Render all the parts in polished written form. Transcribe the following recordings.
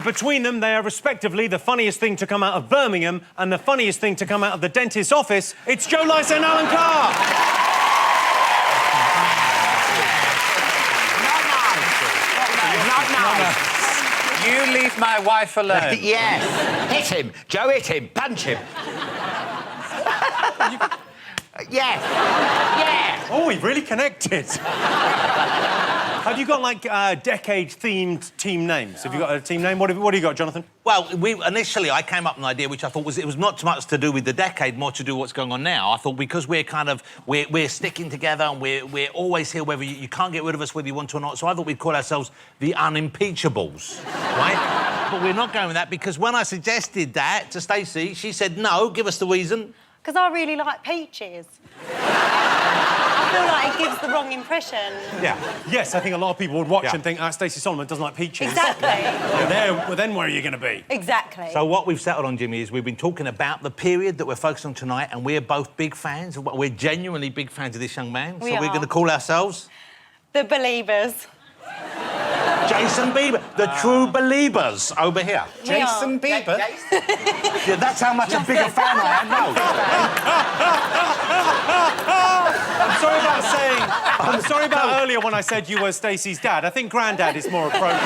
Between them, they are respectively the funniest thing to come out of Birmingham and the funniest thing to come out of the dentist's office. It's Joe Lycett and Alan Carr. Not nice. You leave my wife alone. Yes. Hit him. Joe, hit him. Punch him. Yes. Yeah. Oh, we've really connected. Have you got, like, decade-themed team names? Have you got a team name? What do you got, Jonathan? Well, initially I came up with an idea which I thought was not so much to do with the decade, more to do with what's going on now. I thought because we're sticking together and we're always here, whether you can't get rid of us whether you want to or not. So I thought we'd call ourselves the Unimpeachables, right? But we're not going with that because when I suggested that to Stacey, she said no. Give us the reason. Because I really like peaches. I feel like it gives the wrong impression. Yeah. Yes, I think a lot of people would watch and think, Stacey Solomon doesn't like peaches. Exactly. Well, then where are you going to be? Exactly. So what we've settled on, Jimmy, is we've been talking about the period that we're focused on tonight, and we're both big fans. We're genuinely big fans of this young man. We so we're are. going to call ourselves... The Believers. Jason Bieber. The true Believers over here. Jason Bieber? Yeah, that's how much a bigger fan I am. No. I'm sorry about earlier when I said you were Stacey's dad. I think Grandad is more appropriate.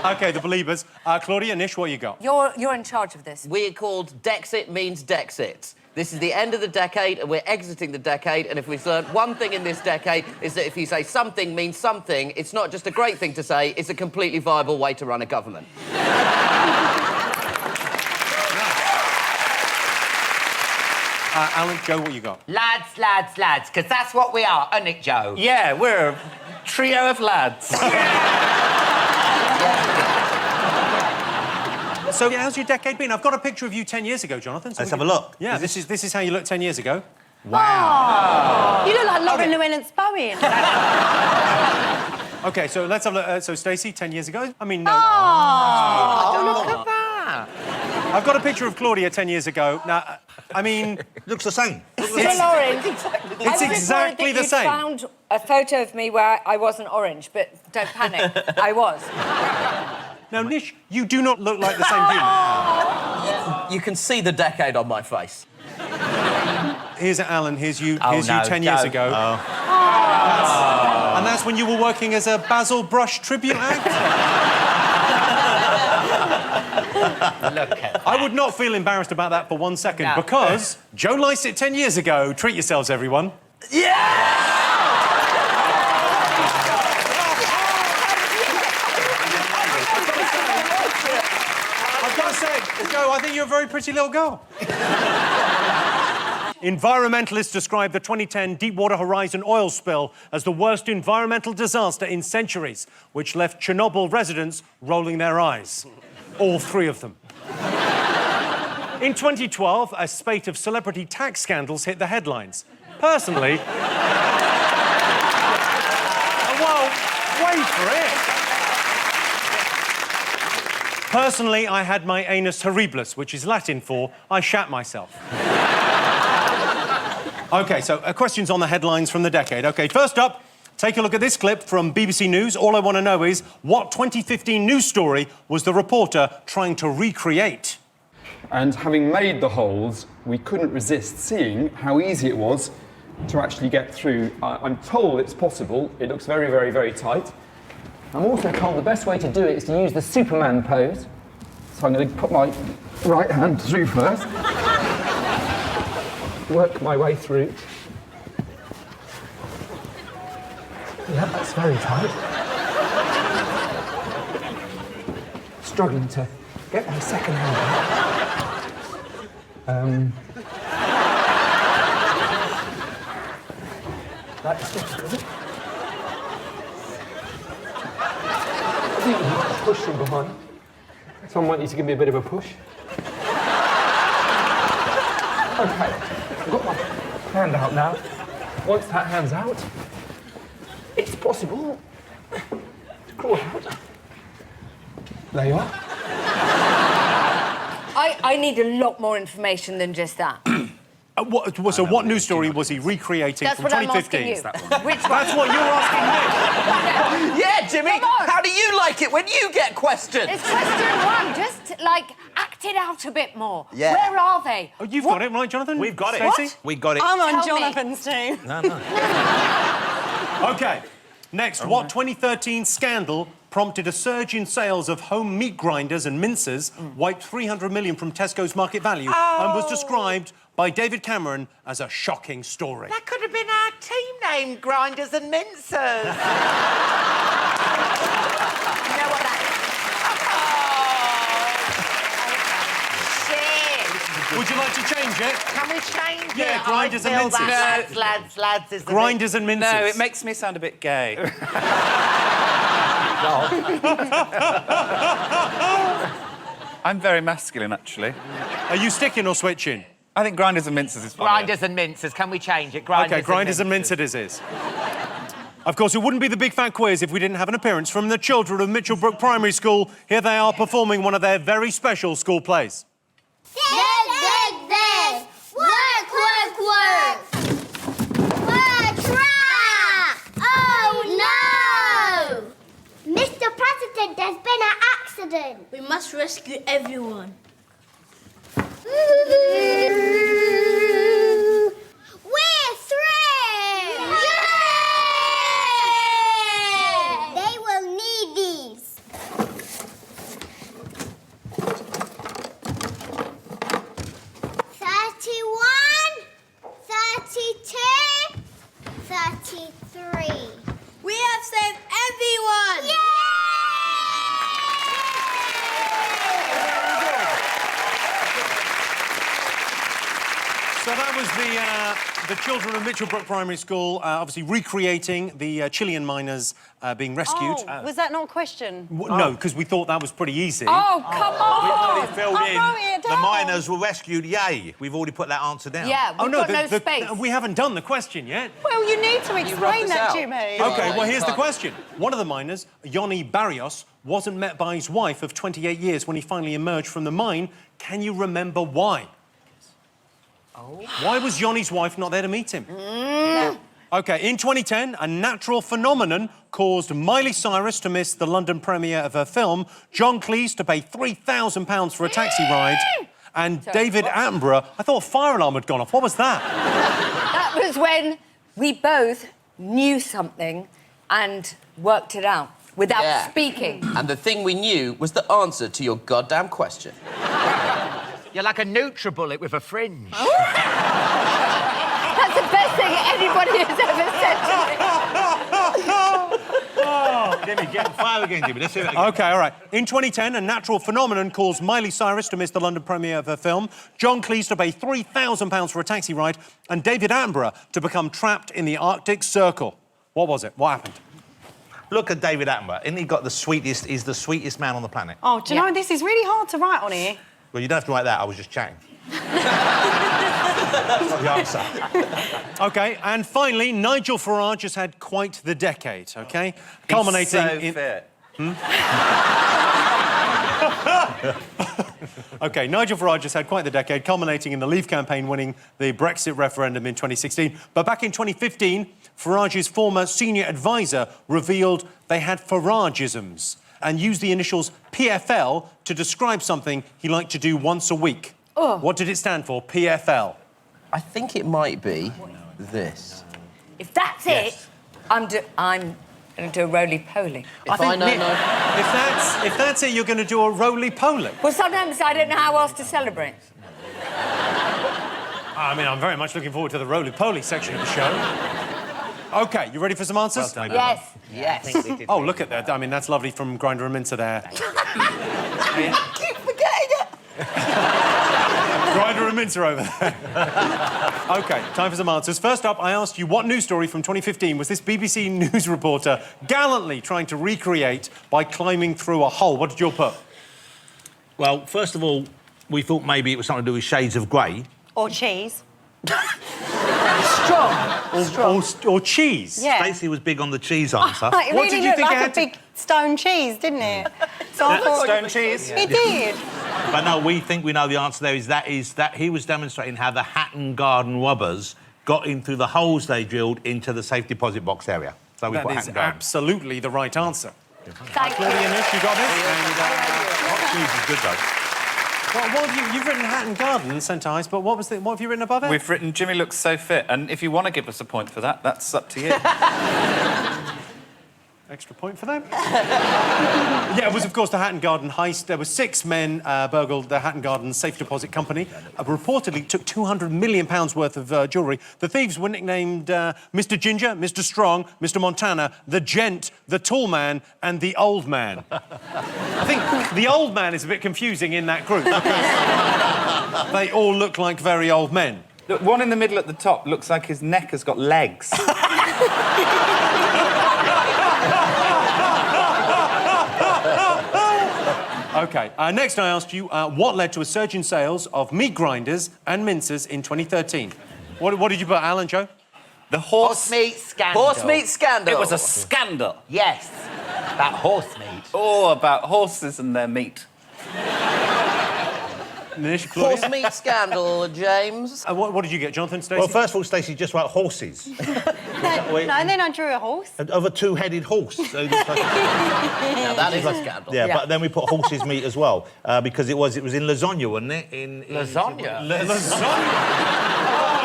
OK, the Believers. Claudia, Nish, what you got? You're in charge of this. We're called Dexit means Dexit. This is the end of the decade and we're exiting the decade, and if we've learned one thing in this decade is that if you say something means something, it's not just a great thing to say, it's a completely viable way to run a government. Alan, Joe, what you got? Lads, lads, lads, because that's what we are, isn't it, Joe? Yeah, we're a trio of lads. So, how's your decade been? I've got a picture of you 10 years ago, Jonathan. So Let's have a look. Yeah, this is how you looked 10 years ago. Wow. You look like Lauren Llewellyn's Bowen. OK, so let's have a look. So, Stacey, 10 years ago? I mean, no. Oh, look at that! I've got a picture of Claudia 10 years ago. Now, I mean... Looks the same. Still orange. It's exactly the same. I found a photo of me where I wasn't orange, but don't panic, I was. Now, Nish, you do not look like the same human. You can see the decade on my face. Here's Alan, here's you no, 10 years Joe. ago. And that's when you were working as a Basil Brush tribute act? Look at I would not feel embarrassed about that for 1 second, because Joe Lycett 10 years ago. Treat yourselves, everyone. I've got to say, Joe, I think you're a very pretty little girl. Environmentalists describe the 2010 Deepwater Horizon oil spill as the worst environmental disaster in centuries, which left Chernobyl residents rolling their eyes. All three of them. In 2012, a spate of celebrity tax scandals hit the headlines. Personally... Well, wait for it. Personally, I had my anus horribilis, which is Latin for I shat myself. OK, so questions on the headlines from the decade. OK, first up, take a look at this clip from BBC News. All I want to know is, what 2015 news story was the reporter trying to recreate? And having made the holes, we couldn't resist seeing how easy it was to actually get through. I'm told it's possible. It looks very, very, very tight. I'm also told the best way to do it is to use the Superman pose. So I'm going to put my right hand through first. Work my way through. Yeah, that's very tight. Struggling to get my second hand out. That's difficult. I think you need to push from behind. Someone might need to give me a bit of a push. OK, I've got my hand out now. Once that hand's out, it's possible to crawl out. There you are. I need a lot more information than just that. What news story was he recreating That's from what I'm asking 2015? you. Which one? That's what you're asking me. Yeah, Jimmy, how do you like it when you get questioned? It's question one. Just, like, act it out a bit more. Yeah. Where are they? Oh, you've got it, right, Jonathan? We've got it. Stacey? We got it. I'm on Tell me. Jonathan's team. OK. Next, what 2013 scandal prompted a surge in sales of home meat grinders and mincers, wiped 300 million from Tesco's market value, and was described by David Cameron as a shocking story? That could have been our team name, Grinders and Mincers. You know what that Shit. Would you like to change it? Can we change it? Yeah, Grinders and I feel Mincers. that lads is the Grinders and mincers. No, it makes me sound a bit gay. I'm very masculine, actually. Are you sticking or switching? I think Grinders and Mincers is fine. Grinders and Mincers. Can we change it? OK, Grinders and Mincers it is. Of course, it wouldn't be the Big Fat Quiz if we didn't have an appearance from the children of Mitchell Brook Primary School. Here they are performing one of their very special school plays. Dig, dig, dig. Work, work, work. Work, try. Oh, no. Mr. President, there's been an accident. We must rescue everyone. We're through! Yay! They will need these. 31, 32, 33. We have saved everyone! Yay! So that was the children of Mitchell Brook Primary School, obviously recreating the Chilean miners being rescued. Oh, was that not a question? No, because we thought that was pretty easy. Oh, come on! We filled I in. wrote it The down. miners were rescued. Yay! We've already put that answer down. Yeah, we've got no space. We haven't done the question yet. Well, you need to explain us that, out. Jimmy. OK, well, you here's the can't. question. One of the miners, Jon Barrios, wasn't met by his wife of 28 years when he finally emerged from the mine. Can you remember why? Oh. Why was Johnny's wife not there to meet him? OK, in 2010, a natural phenomenon caused Miley Cyrus to miss the London premiere of her film, John Cleese to pay £3,000 for a taxi ride, and David Attenborough... I thought a fire alarm had gone off. What was that? That was when we both knew something and worked it out without speaking. And the thing we knew was the answer to your goddamn question. You're like a NutriBullet with a fringe. That's the best thing anybody has ever said to me. Jimmy, get on fire again, Jimmy. Let's hear that again. OK, all right. In 2010, a natural phenomenon caused Miley Cyrus to miss the London premiere of her film, John Cleese to pay £3,000 for a taxi ride, and David Attenborough to become trapped in the Arctic Circle. What was it? What happened? Look at David Attenborough. Isn't he got the sweetest... He's the sweetest man on the planet. Oh, do you know, this is really hard to write on here. Well, you don't have to write that. I was just chatting. That's not the answer. OK, and finally, Nigel Farage has had quite the decade, OK? Culminating so in... fit. OK, Nigel Farage has had quite the decade, culminating in the Leave campaign winning the Brexit referendum in 2016. But back in 2015, Farage's former senior advisor revealed they had Farageisms and used the initials PFL to describe something he liked to do once a week. Oh. What did it stand for, PFL? I think it might be this. If that's it, I'm going to do a roly-poly. If I know, no. If that's it, you're going to do a roly-poly. Well, sometimes I don't know how else to celebrate. I mean, I'm very much looking forward to the roly-poly section of the show. OK, you ready for some answers? Well done. Yes. Yes. Oh, look at that. I mean, that's lovely from Grinder and Mincer there. Keep forgetting it. Grinder and Mincer over there. OK, time for some answers. First up, I asked you what news story from 2015 was this BBC News reporter gallantly trying to recreate by climbing through a hole? What did you all put? Well, first of all, we thought maybe it was something to do with shades of grey. Or cheese. Or cheese? Yeah. Stacey was big on the cheese answer. It What really did you looked think it like had a to- big stone cheese, didn't it? So I thought... Stone cheese? It did. But no, we think we know the answer there is that he was demonstrating how the Hatton Garden robbers got in through the holes they drilled into the safe deposit box area. So we That put is Hatton Garden. absolutely the right answer. Thank you. Claudia Nish, you got it? And, Hot cheese is good, though. what have you've written Hatton Garden, St Ives, but what have you written above it? We've written Jimmy looks so fit, and if you want to give us a point for that, that's up to you. Extra point for them. Yeah, it was, of course, the Hatton Garden heist. There were 6 men burgled the Hatton Garden safe deposit company. Reportedly took £200 million worth of jewellery. The thieves were nicknamed Mr. Ginger, Mr. Strong, Mr. Montana, the Gent, the Tall Man, and the Old Man. I think the Old Man is a bit confusing in that group because they all look like very old men. The one in the middle at the top looks like his neck has got legs. OK, next I asked you what led to a surge in sales of meat grinders and mincers in 2013. What did you put, Alan, Joe? The horse... Horse meat scandal. Horse meat scandal. It was a scandal. Yes. About horse meat. Oh, about horses and their meat. Nish, Claudia? Horse meat scandal, James. What did you get, Jonathan, Stacey? Well, first of all, Stacey just wrote horses. No, and then I drew a horse. Of a 2-headed horse. So it looks like Now, that is a scandal. yeah, but then we put horse's meat as well, because it was in lasagna, wasn't it? Lasagna? Lasagna!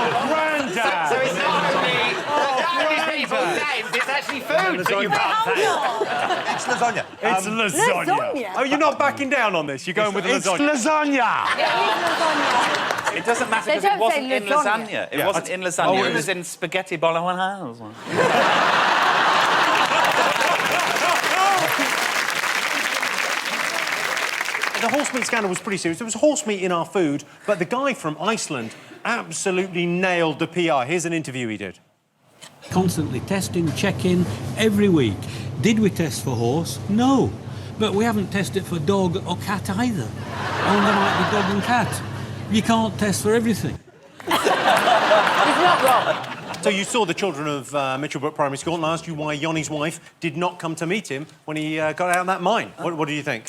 Oh, Grandad! So it's not only people's names, it's actually food that you can't say. It's lasagna. It's lasagna. Lasagna? Oh, you're not backing down on this. You're going with the lasagna. lasagna. It doesn't matter They because it don't wasn't say in lasagna. lasagna. It wasn't in lasagna. Oh, it was in spaghetti bolognese. The horse meat scandal was pretty serious. There was horse meat in our food, but the guy from Iceland absolutely nailed the PR. Here's an interview he did. Constantly testing, checking, every week. Did we test for horse? No. But we haven't tested for dog or cat either. And there might be dog and cat. You can't test for everything. He's not wrong. So you saw the children of Mitchell Brook Primary School and I asked you why Yoni's wife did not come to meet him when he got out of that mine. What do you think?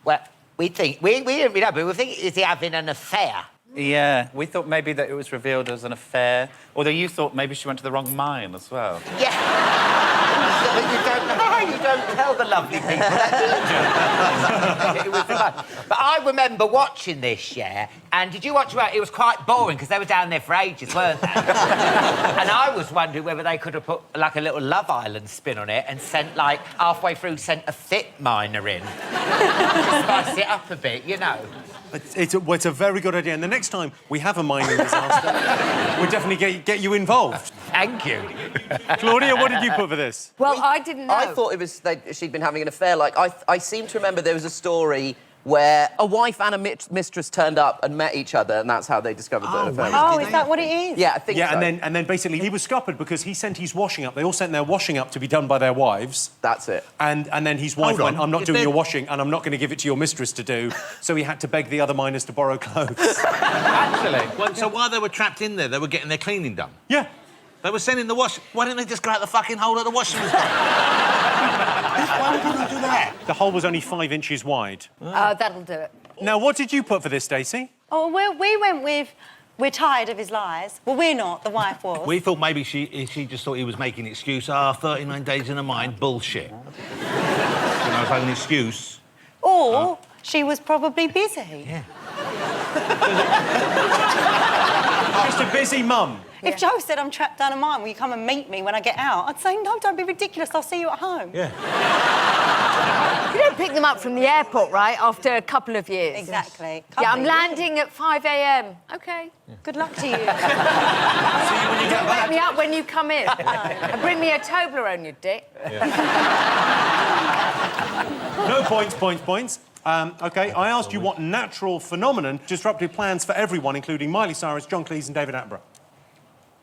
Well, we think... We don't know, but we think is he having an affair? Yeah, we thought maybe that it was revealed as an affair. Although you thought maybe she went to the wrong mine as well. Yeah. You don't tell the lovely people that, do you? It was fun. But I remember watching this, yeah, and did you watch it? It was quite boring because they were down there for ages, weren't they? And I was wondering whether they could have put, like, a little Love Island spin on it and sent, like, halfway through, sent a fit miner in. Spice it up a bit, you know. It's a very good idea. And the next time we have a mining disaster, we'll definitely get you involved. Thank you. Claudia, what did you put for this? Well, I didn't know. I thought it was she'd been having an affair. Like, I seem to remember there was a story where a wife and a mistress turned up and met each other, and that's how they discovered the affair. Oh, is that what it is? Yeah, I think so. and then basically he was scuppered because he sent his washing up. They all sent their washing up to be done by their wives. That's it. And then his wife Hold went, on. I'm not If doing they're- your washing and I'm not going to give it to your mistress to do. So he had to beg the other miners to borrow clothes. Actually. Well, so while they were trapped in there, they were getting their cleaning done. Yeah. They were sending the wash... Why didn't they just go out the fucking hole at the washing machine? Why would they do that? The hole was only 5 inches wide. That'll do it. Now, what did you put for this, Stacey? Oh, well, we went with, we're tired of his lies. Well, we're not, the wife was. We thought maybe she just thought he was making an excuse. 39 days in a mine, bullshit. You know, it's like an excuse. Or she was probably busy. Yeah. Just a busy mum. If Joe said, I'm trapped down a mine, will you come and meet me when I get out? I'd say, no, don't be ridiculous, I'll see you at home. Yeah. You don't pick them up from the airport, right, after a couple of years? Exactly. Yeah, I'm Can't be. landing at 5 a.m. OK. Good luck to you. See you when you get Wake back. me up when you come in. And bring me a Toblerone, you dick. No points. OK, I asked you what natural phenomenon disrupted plans for everyone, including Miley Cyrus, John Cleese and David Attenborough.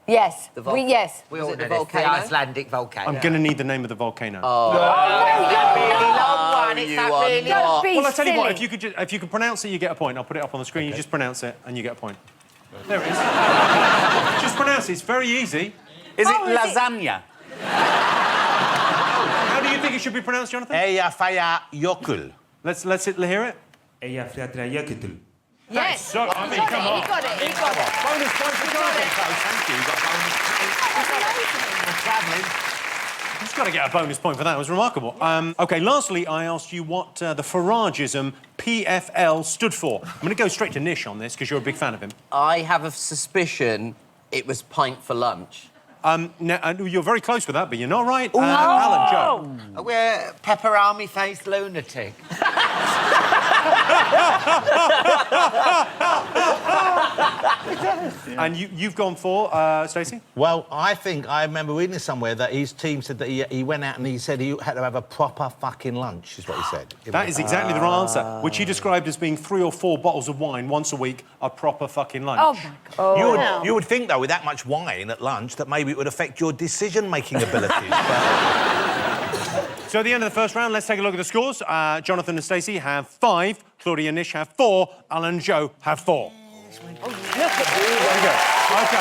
Yes. yes. We Was all it know the this, volcano? the Icelandic volcano. I'm going to need the name of the volcano. That really long one. It's you that are really not. long. Be Well, I'll tell you what, silly. if you can pronounce it, you get a point. I'll put it up on the screen. You just pronounce it and you get a point. There it is. Just pronounce it. It's very easy. Is it Oh, is it- lasagna? How do you think it should be pronounced, Jonathan? Eyjafjallajökull. Let's hear it. Ella theatreia kettle. Yes. So, I mean, come on. He got it. Bonus point for Jonathan. Thank you. You got bonus. Travelling. You've got to get a bonus point for that. It was remarkable. OK, lastly, I asked you what the Farageism PFL stood for. I'm going to go straight to Nish on this, because you're a big fan of him. I have a suspicion it was pint for lunch. You're very close with that, but you're not right. Alan, Joe. We're pepperami-faced lunatic. And you've gone for, Stacey? Well, I remember reading somewhere that his team said that he went out and he said he had to have a proper fucking lunch, is what he said. That is exactly the right answer, which he described as being 3 or 4 bottles of wine once a week, a proper fucking lunch. Oh, my God. You would think, though, with that much wine at lunch, that maybe it would affect your decision-making abilities. So at the end of the first round, let's take a look at the scores. Jonathan and Stacey have 5, Claudia and Nish have 4, Alan and Joe have 4. Oh, look at you. There we go. OK.